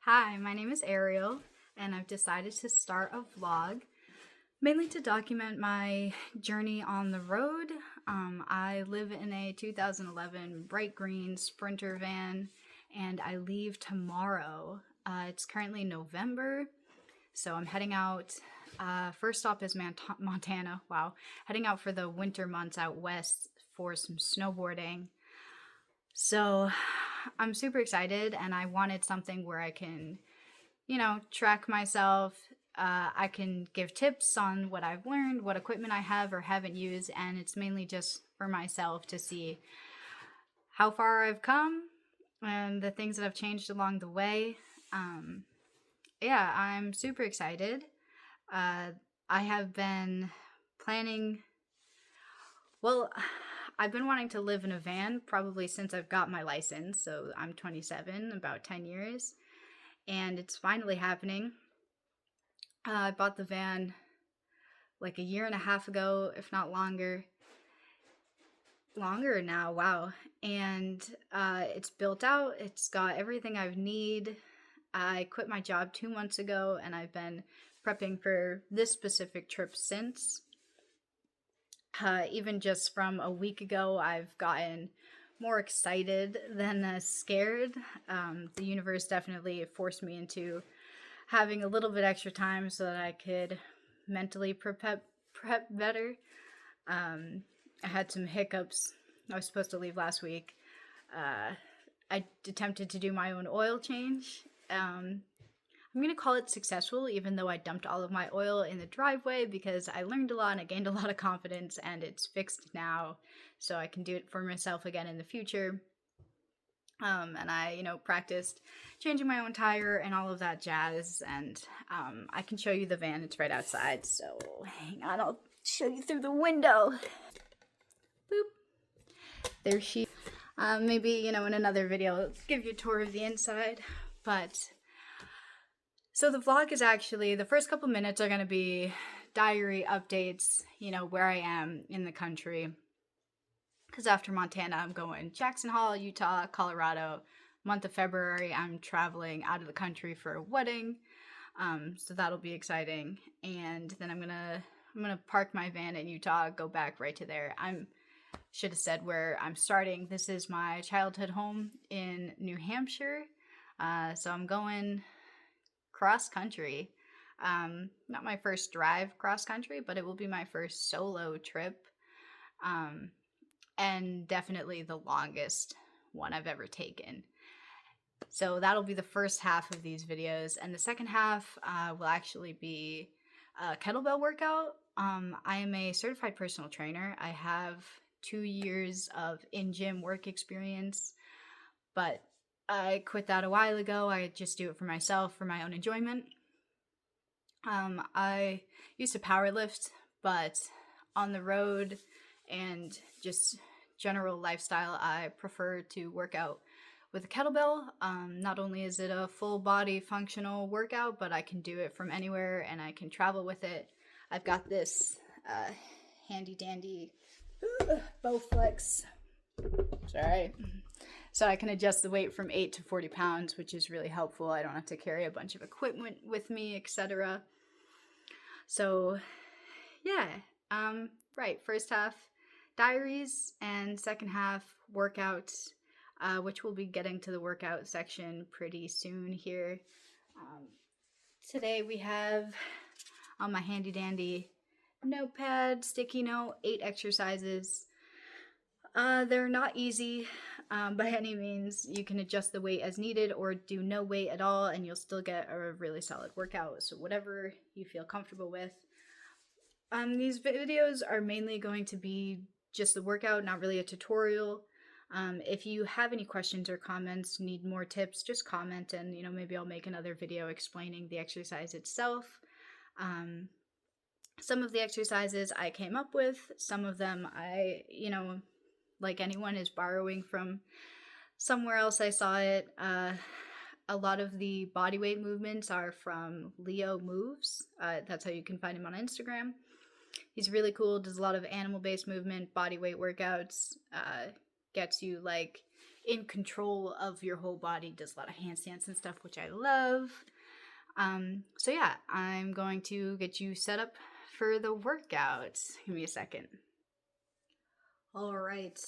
Hi, my name is Ariel, and I've decided to start a vlog mainly to document my journey on the road. I live in a 2011 bright green Sprinter van, and I leave tomorrow. It's currently November, so I'm heading out. First stop is Montana. Wow, heading out for the winter months out west for some snowboarding. So I'm super excited, and I wanted something where I can, track myself. I can give tips on what I've learned, what equipment I have or haven't used, and it's mainly just for myself to see how far I've come and the things that have changed along the way. Yeah, I'm super excited. I have been planning, well, I've been wanting to live in a van probably since I've got my license, so I'm 27, about 10 years, and it's finally happening. I bought the van like a year and a half ago, if not longer. Longer now, wow. And it's built out, it's got everything I need. I quit my job 2 months ago, and I've been prepping for this specific trip since. Even just from a week ago, I've gotten more excited than scared. The universe definitely forced me into having a little bit extra time so that I could mentally prep better. I had some hiccups. I was supposed to leave last week. I attempted to do my own oil change. I'm going to call it successful, even though I dumped all of my oil in the driveway, because I learned a lot and I gained a lot of confidence, and it's fixed now, so I can do it for myself again in the future. And I, practiced changing my own tire and all of that jazz, and I can show you the van. It's right outside, so hang on, I'll show you through the window. Boop. There she. Maybe, in another video, I'll give you a tour of the inside, but... So the vlog is actually, the first couple minutes are going to be diary updates, where I am in the country. Because after Montana, I'm going Jackson Hole, Utah, Colorado. Month of February, I'm traveling out of the country for a wedding. So that'll be exciting. And then I'm gonna park my van in Utah, go back right to there. Should have said where I'm starting. This is my childhood home in New Hampshire. So I'm going cross country. Not my first drive cross country, but it will be my first solo trip. And definitely the longest one I've ever taken. So that'll be the first half of these videos, and the second half will actually be a kettlebell workout. I am a certified personal trainer. I have 2 years of in-gym work experience, but I quit that a while ago. I just do it for myself, for my own enjoyment. I used to powerlift, but on the road and just general lifestyle, I prefer to work out with a kettlebell. Not only is it a full body functional workout, but I can do it from anywhere and I can travel with it. I've got this handy dandy Bowflex. Sorry. So I can adjust the weight from 8 to 40 pounds, which is really helpful. I don't have to carry a bunch of equipment with me, etc. So, yeah. Right, first half diaries and second half workouts, which we'll be getting to the workout section pretty soon here. Today we have on my handy dandy notepad, sticky note, 8 exercises. They're not easy by any means. You can adjust the weight as needed or do no weight at all and you'll still get a really solid workout. So whatever you feel comfortable with. These videos are mainly going to be just the workout, not really a tutorial. If you have any questions or comments, need more tips, just comment and, maybe I'll make another video explaining the exercise itself. Some of the exercises I came up with, some of them I, like anyone, is borrowing from somewhere else I saw it. A lot of the bodyweight movements are from Leo Moves. That's how you can find him on Instagram. He's really cool, does a lot of animal-based movement, bodyweight workouts, gets you like in control of your whole body, does a lot of handstands and stuff, which I love. So yeah, I'm going to get you set up for the workout. Give me a second. All right.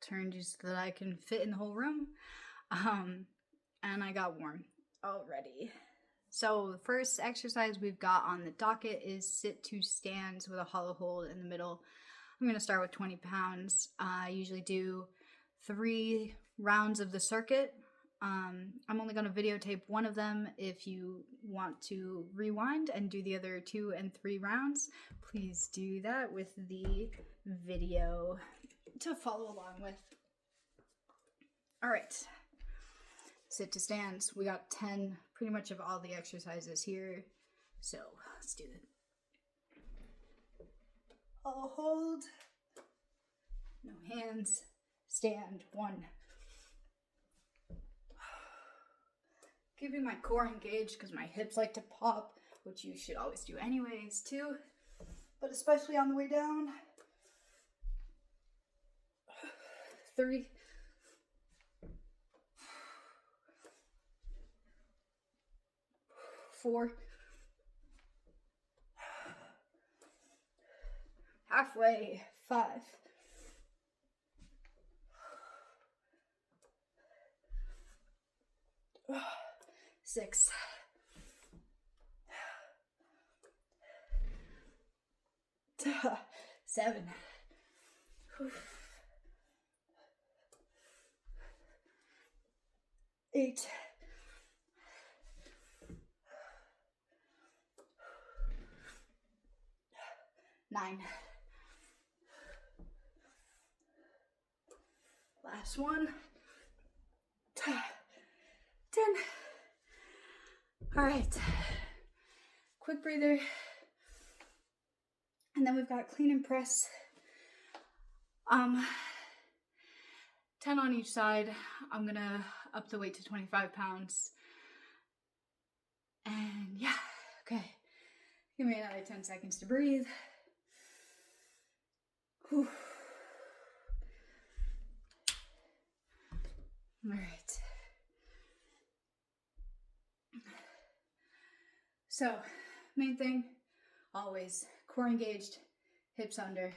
Turned just so that I can fit in the whole room. And I got warm already. So the first exercise we've got on the docket is sit to stands with a hollow hold in the middle. I'm going to start with 20 pounds. I usually do 3 rounds of the circuit. I'm only going to videotape one of them. If you want to rewind and do the other 2 and 3 rounds, please do that with the video to follow along with. All right. Sit to stands. We got 10 pretty much of all the exercises here. So let's do it. I'll hold. No hands. Stand. 1. Keeping my core engaged because my hips like to pop, which you should always do anyways too, but especially on the way down. 3. 4. Halfway. 5. 6. 7. 8. 9. Last one. 10. All right. Quick breather. And then we've got clean and press. 10 on each side. I'm gonna up the weight to 25 pounds. And yeah, okay. Give me another 10 seconds to breathe. Whew. All right. So, main thing, always core engaged, hips under,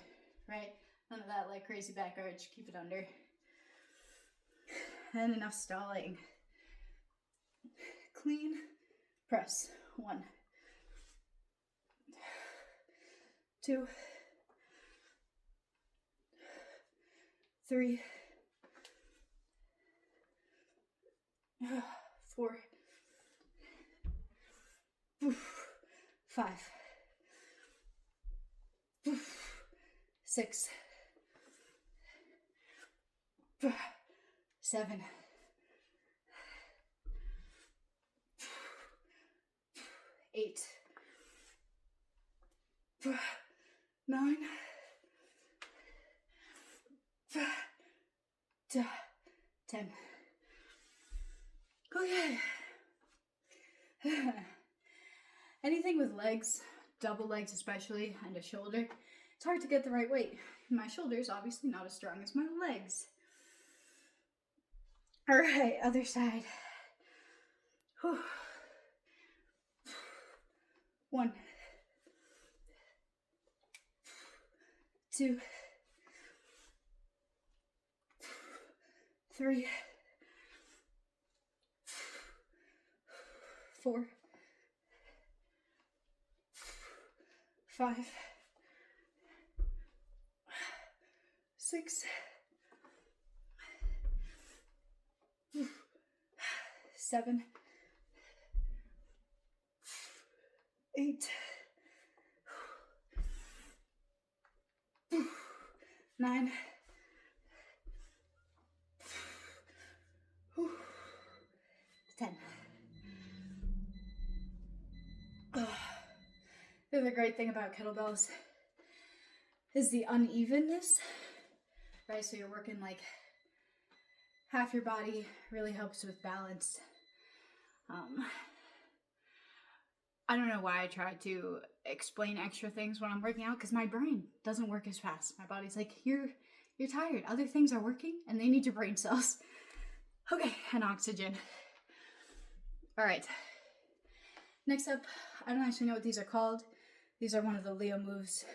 right? None of that like crazy back arch, keep it under. And enough stalling. Clean, press. 1, 2, 3, 4, 5, 6, 7, 8, 9, 10. Okay. Anything with legs, double legs especially, and a shoulder, it's hard to get the right weight. My shoulder's obviously not as strong as my legs. All right, other side. Whew. 1, 2, 3, 4, 5, 6, 7, 8, 9, 10. The other great thing about kettlebells is the unevenness, right? So you're working like half your body, really helps with balance. I don't know why I try to explain extra things when I'm working out, because my brain doesn't work as fast. My body's like, you're You're tired. Other things are working and they need your brain cells. Okay, and oxygen. All right. Next up, I don't actually know what these are called. These are one of the Leo moves.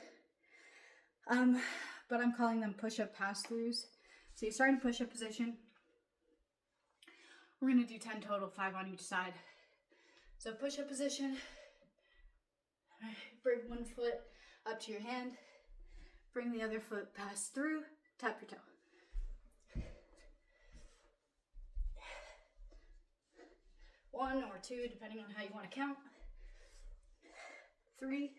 But I'm calling them push-up pass-throughs. So you start in push-up position. We're gonna do 10 total, 5 on each side. So push-up position. Bring one foot up to your hand. Bring the other foot pass through. Tap your toe. 1 or 2, depending on how you want to count. 3,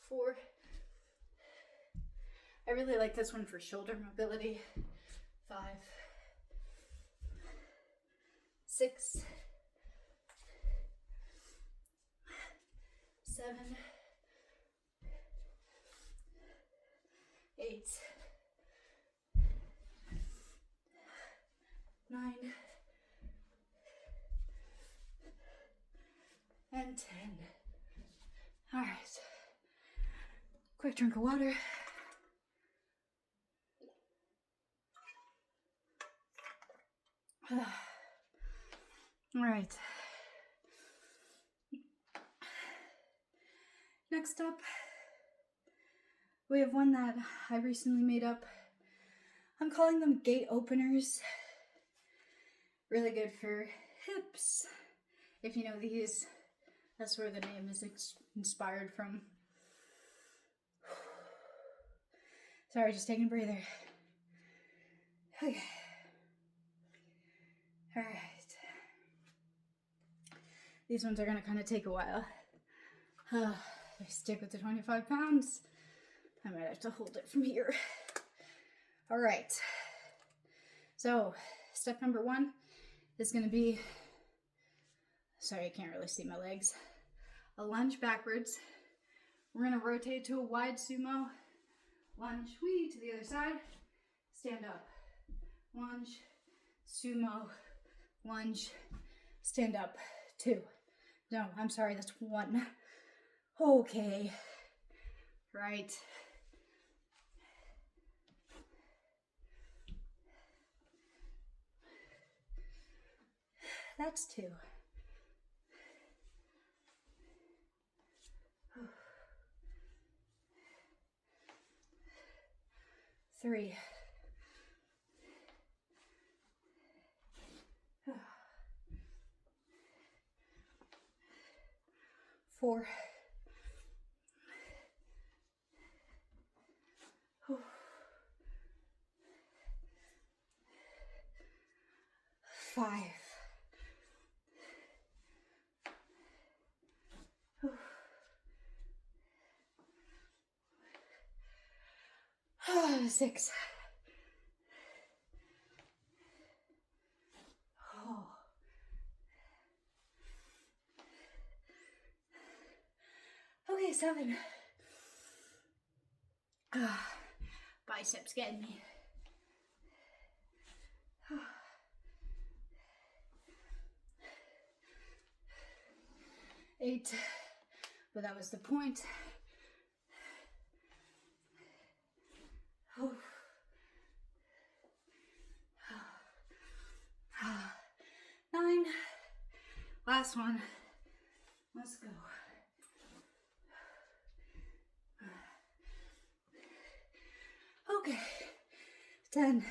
4. I really like this one for shoulder mobility. 5, 6, 7, 8, 9, and 10. All right. Quick drink of water. All right. Next up, we have one that I recently made up. I'm calling them gate openers. Really good for hips. If you know these, that's where the name is inspired from. Sorry, just taking a breather. Okay. All right. These ones are gonna kind of take a while. I stick with the 25 pounds. I might have to hold it from here. All right. So step number 1 is gonna be, sorry, I can't really see my legs. A lunge backwards. We're gonna rotate to a wide sumo. Lunge, wee, to the other side. Stand up. Lunge, sumo, lunge, stand up. 2. No, I'm sorry, that's 1. Okay. Right. That's 2. 3. 4. 5. 6. Okay, 7. Biceps getting me. 8. But that was the point. 9. Last one. Let's go. Okay. 10.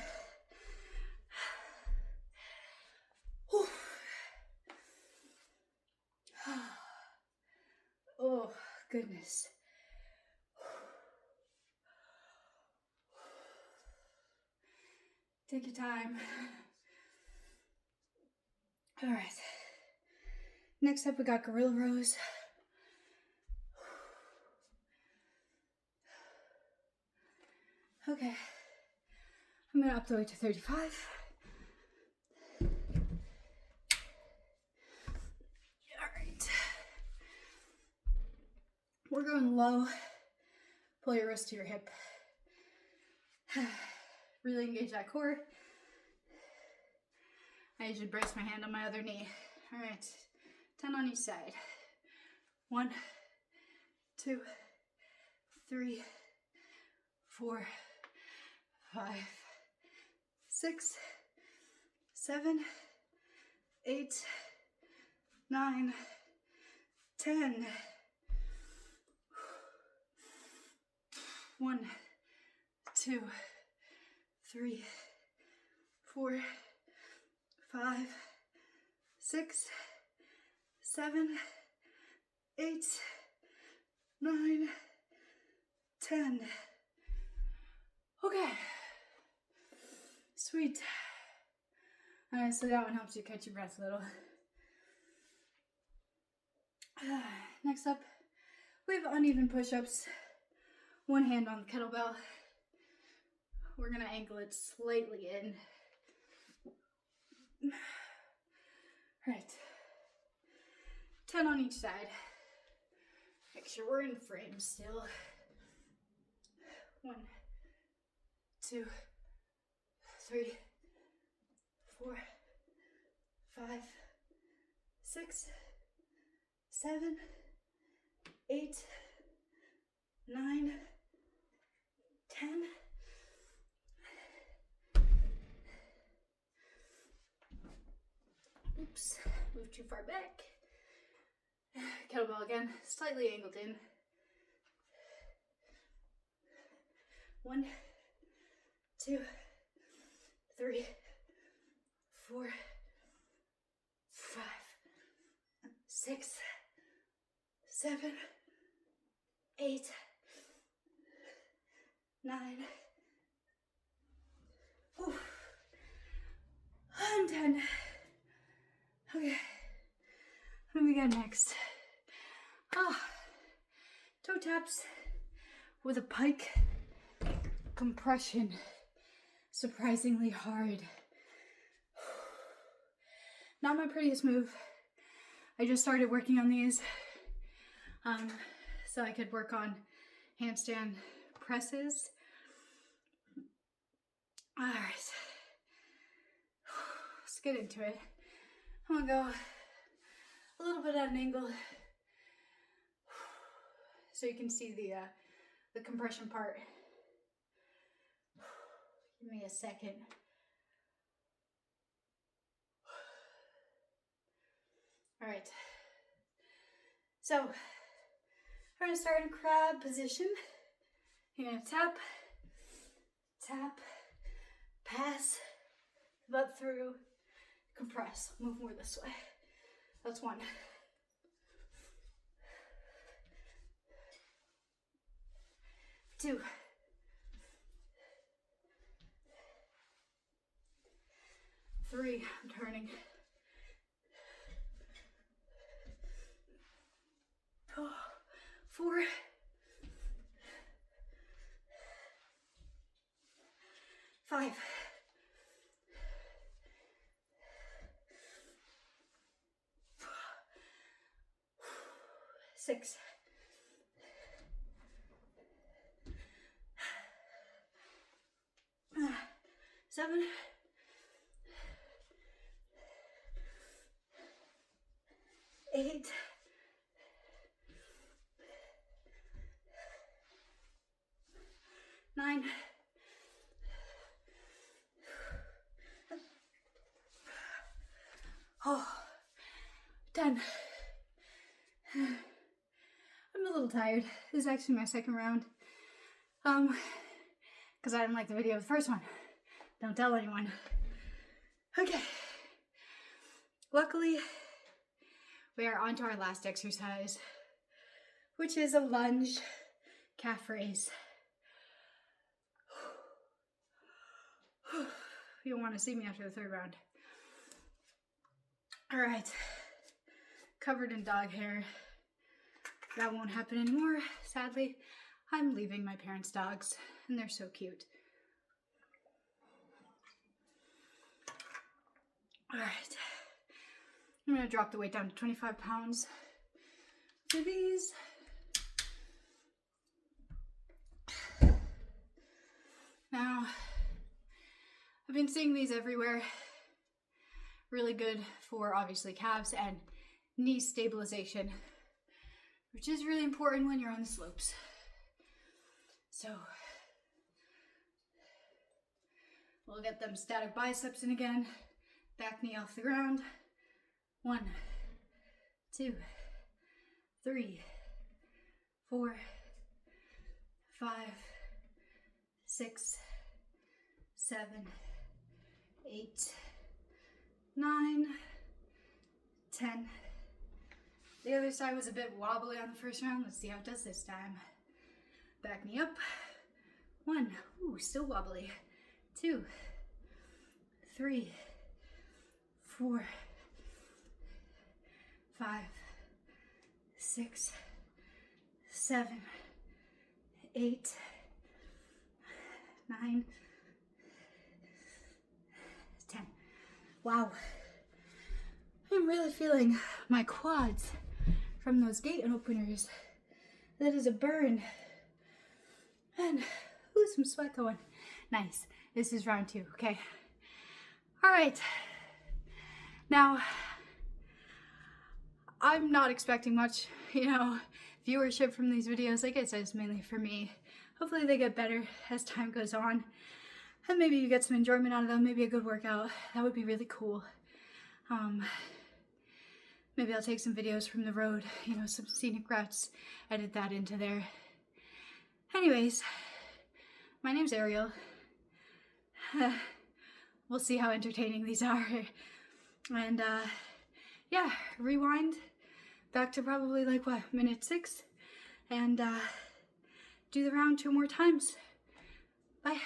Oh, goodness. Take your time. All right. Next up, we got gorilla rows. Okay. I'm gonna up the weight to 35. All right. We're going low. Pull your wrist to your hip. Really engage that core. I usually brace my hand on my other knee. All right, 10 on each side. 1, 2, 3, 4, 5, 6, 7, 8, 9, 10. 1, 2, 3, 4, 5, 6, 7, 8, 9, 10. Okay. Sweet. Alright, so that one helps you catch your breath a little. Next up, we have uneven push-ups. One hand on the kettlebell. We're gonna ankle it slightly in. Right. 10 on each side. Make sure we're in frame still. 1, 2, 3, 4, 5, 6, 7, 8, 9, 10. Oops, moved too far back. Kettlebell again, slightly angled in. 1, 2, 3, 4, 5, 6, 7, 8, 9. Whew. And 10. Okay. What do we got next? Toe taps with a pike compression. Surprisingly hard. Not my prettiest move. I just started working on these so I could work on handstand presses. All right, let's get into it. I'm gonna go a little bit at an angle so you can see the compression part. Give me a second. All right, so we're gonna start in crab position. You're gonna tap, tap, pass, butt through, compress. Move more this way. That's 1. 2. 3. I'm turning. 4. 5. 6. 7. 8. 9. 10. I'm a little tired. This is actually my second round. Because I didn't like the video of the first one. Don't tell anyone. Okay. Luckily, we are on to our last exercise, which is a lunge calf raise. You don't want to see me after the third round. All right. Covered in dog hair. That won't happen anymore, sadly. I'm leaving my parents' dogs, and they're so cute. All right. I'm gonna drop the weight down to 25 pounds for these. Now, I've been seeing these everywhere. Really good for obviously calves and knee stabilization, which is really important when you're on the slopes. So we'll get them static biceps in again. Back knee off the ground. 1, 2, 3, 4, 5, 6, 7, 8, 9, 10. The other side was a bit wobbly on the first round. Let's see how it does this time. Back knee up. 1, ooh, still wobbly. 2, 3, 4, 5, 6, 7, 8, 9, 10. Wow. I'm really feeling my quads from those gate openers. That is a burn. And ooh, some sweat going. Nice. This is round 2, okay? All right. Now, I'm not expecting much, viewership from these videos. Like I said, it's mainly for me. Hopefully they get better as time goes on. And maybe you get some enjoyment out of them, maybe a good workout. That would be really cool. Maybe I'll take some videos from the road, some scenic routes, edit that into there. Anyways, my name's Ariel. We'll see how entertaining these are. And yeah, rewind back to probably like minute 6, and do the round 2 more times. Bye.